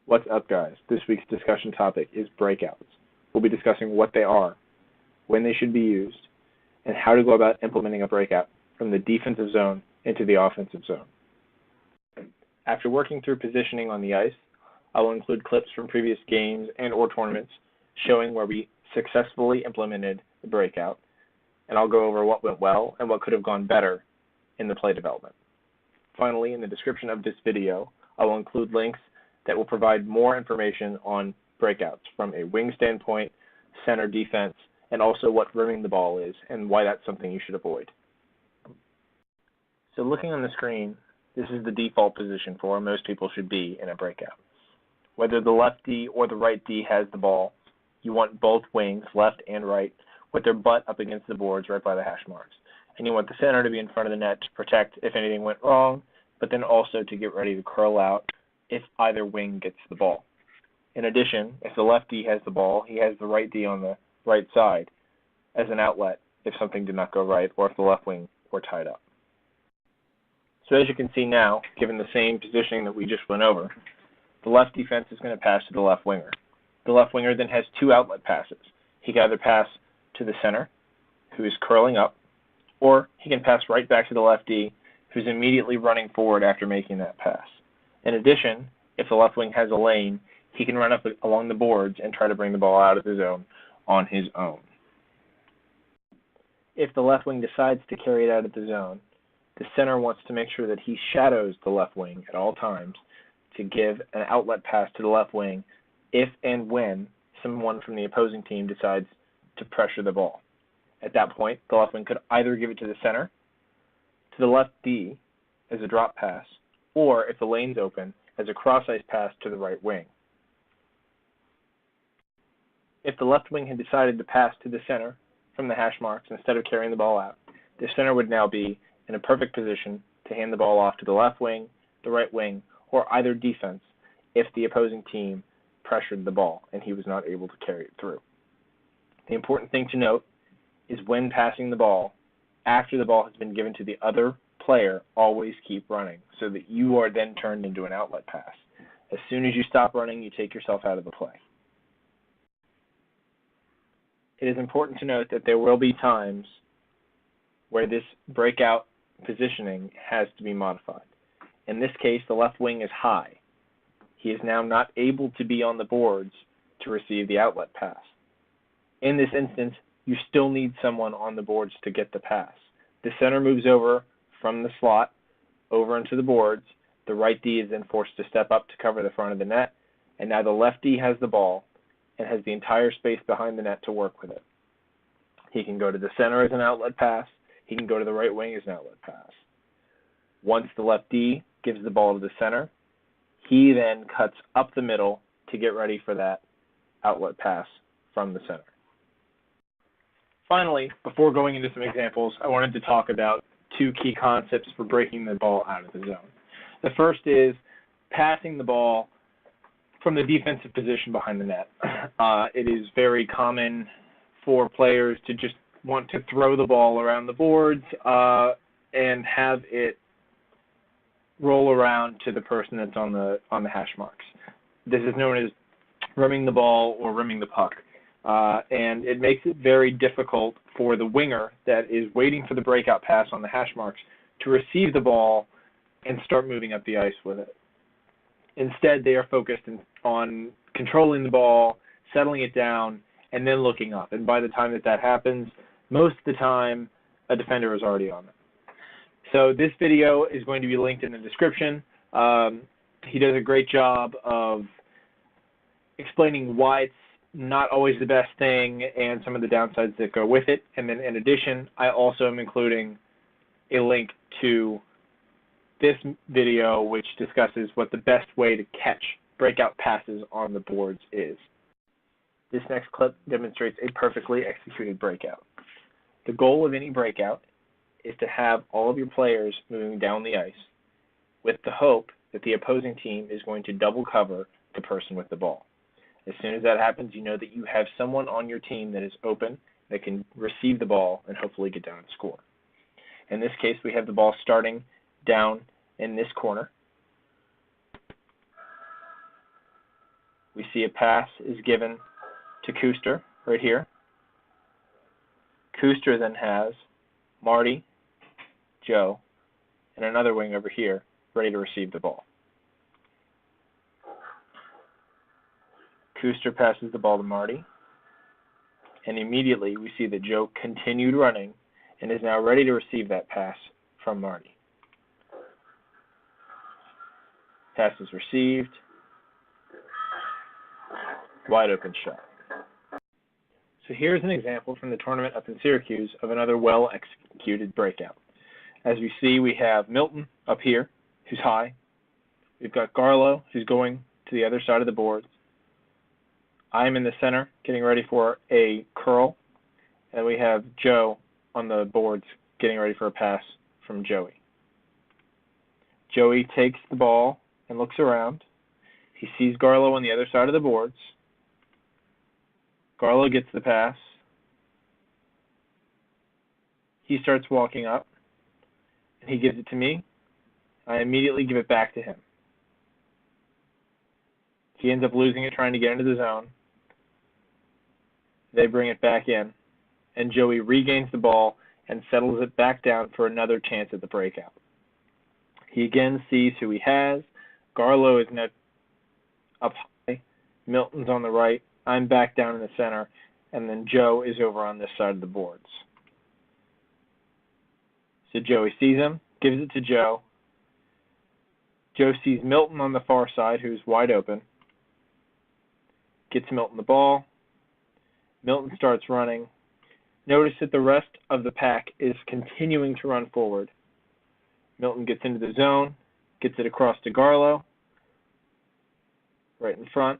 What's up, guys? This week's discussion topic is breakouts. We'll be discussing what they are, when they should be used, and how to go about implementing a breakout from the defensive zone into the offensive zone. After working through positioning on the ice, I will include clips from previous games and/or tournaments showing where we successfully implemented the breakout, and I'll go over what went well and what could have gone better in the play development. Finally, in the description of this video, I will include links that will provide more information on breakouts from a wing standpoint, center defense, and also what rimming the ball is and why that's something you should avoid. So looking on the screen, this is the default position for where most people should be in a breakout. Whether the left D or the right D has the ball, you want both wings, left and right, with their butt up against the boards right by the hash marks. And you want the center to be in front of the net to protect if anything went wrong, but then also to get ready to curl out if either wing gets the ball. In addition, if the left D has the ball, he has the right D on the right side as an outlet if something did not go right or if the left wing were tied up. So as you can see now, given the same positioning that we just went over, the left defense is going to pass to the left winger. The left winger then has two outlet passes. He can either pass to the center, who is curling up, or he can pass right back to the left D, who's immediately running forward after making that pass. In addition, if the left wing has a lane, he can run up along the boards and try to bring the ball out of the zone on his own. If the left wing decides to carry it out of the zone, the center wants to make sure that he shadows the left wing at all times to give an outlet pass to the left wing if and when someone from the opposing team decides to pressure the ball. At that point, the left wing could either give it to the center, to the left D as a drop pass, or if the lane's open, as a cross-ice pass to the right wing. If the left wing had decided to pass to the center from the hash marks instead of carrying the ball out, the center would now be in a perfect position to hand the ball off to the left wing, the right wing, or either defense if the opposing team pressured the ball and he was not able to carry it through. The important thing to note is when passing the ball, after the ball has been given to the other player, always keep running so that you are then turned into an outlet pass. As soon as you stop running, you take yourself out of the play. It is important to note that there will be times where this breakout positioning has to be modified. In this case, the left wing is high. He is now not able to be on the boards to receive the outlet pass. In this instance, you still need someone on the boards to get the pass. The center moves over from the slot over into the boards. The right D is then forced to step up to cover the front of the net, and now the left D has the ball and has the entire space behind the net to work with it. He can go to the center as an outlet pass. He can go to the right wing as an outlet pass. Once the left D gives the ball to the center, he then cuts up the middle to get ready for that outlet pass from the center. Finally, before going into some examples, I wanted to talk about two key concepts for breaking the ball out of the zone. The first is passing the ball from the defensive position behind the net. It is very common for players to just want to throw the ball around the boards and have it roll around to the person that's on the hash marks. This is known as rimming the ball or rimming the puck. And it makes it very difficult for the winger that is waiting for the breakout pass on the hash marks to receive the ball and start moving up the ice with it. Instead, they are focused on controlling the ball, settling it down, and then looking up. And by the time that happens, most of the time, a defender is already on it. So this video is going to be linked in the description. He does a great job of explaining why it's not always the best thing and some of the downsides that go with it. And then in addition, I also am including a link to this video which discusses what the best way to catch breakout passes on the boards is. This next clip demonstrates a perfectly executed breakout. The goal of any breakout is to have all of your players moving down the ice with the hope that the opposing team is going to double cover the person with the ball. As soon as that happens, you know that you have someone on your team that is open, that can receive the ball and hopefully get down and score. In this case, we have the ball starting down in this corner. we see a pass is given to Kuster right here. Kuster then has Marty, Joe, and another wing over here ready to receive the ball. Kuster passes the ball to Marty, and immediately we see that Joe continued running and is now ready to receive that pass from Marty. Pass is received. Wide open shot. So here's an example from the tournament up in Syracuse of another well-executed breakout. As we see, we have Milton up here, who's high. We've got Garlow, who's going to the other side of the boards. I'm in the center, getting ready for a curl. And we have Joe on the boards, getting ready for a pass from Joey. Joey takes the ball and looks around. He sees Garlow on the other side of the boards. Garlow gets the pass. He starts walking up, and he gives it to me. I immediately give it back to him. He ends up losing it trying to get into the zone. They bring it back in, and Joey regains the ball and settles it back down for another chance at the breakout. He again sees who he has. Garlow is now up high. Milton's on the right. I'm back down in the center, and then Joe is over on this side of the boards. So Joey sees him, gives it to Joe. Joe sees Milton on the far side, who's wide open. Gets Milton the ball. Milton starts running. Notice that the rest of the pack is continuing to run forward. Milton gets into the zone, gets it across to Garlow, right in front,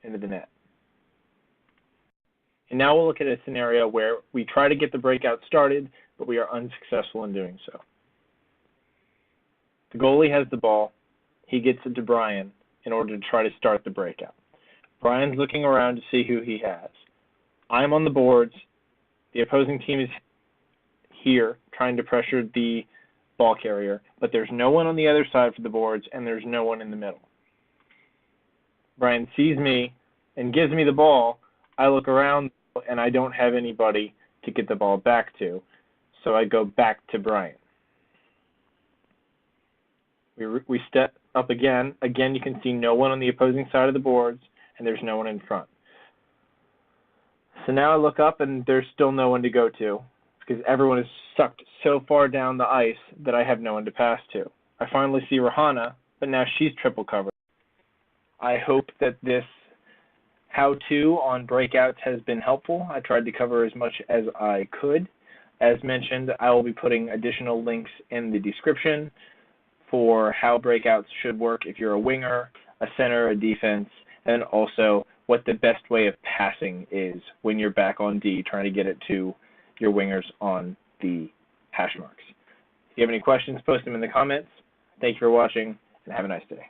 into the net. And now we'll look at a scenario where we try to get the breakout started, but we are unsuccessful in doing so. The goalie has the ball. He gets it to Brian in order to try to start the breakout. Brian's looking around to see who he has. I'm on the boards. The opposing team is here trying to pressure the ball carrier, but there's no one on the other side for the boards, and there's no one in the middle. Brian sees me and gives me the ball. I look around, and I don't have anybody to get the ball back to, so I go back to Brian. We step up again. Again, you can see no one on the opposing side of the boards, and there's no one in front. So now I look up, and there's still no one to go to because everyone is sucked so far down the ice that I have no one to pass to. I finally see Rahana, but now she's triple covered. I hope that this how-to on breakouts has been helpful. I tried to cover as much as I could. As mentioned, I will be putting additional links in the description for how breakouts should work if you're a winger, a center, a defense, and also what the best way of passing is when you're back on D, trying to get it to your wingers on the hash marks. If you have any questions, post them in the comments. Thank you for watching, and have a nice day.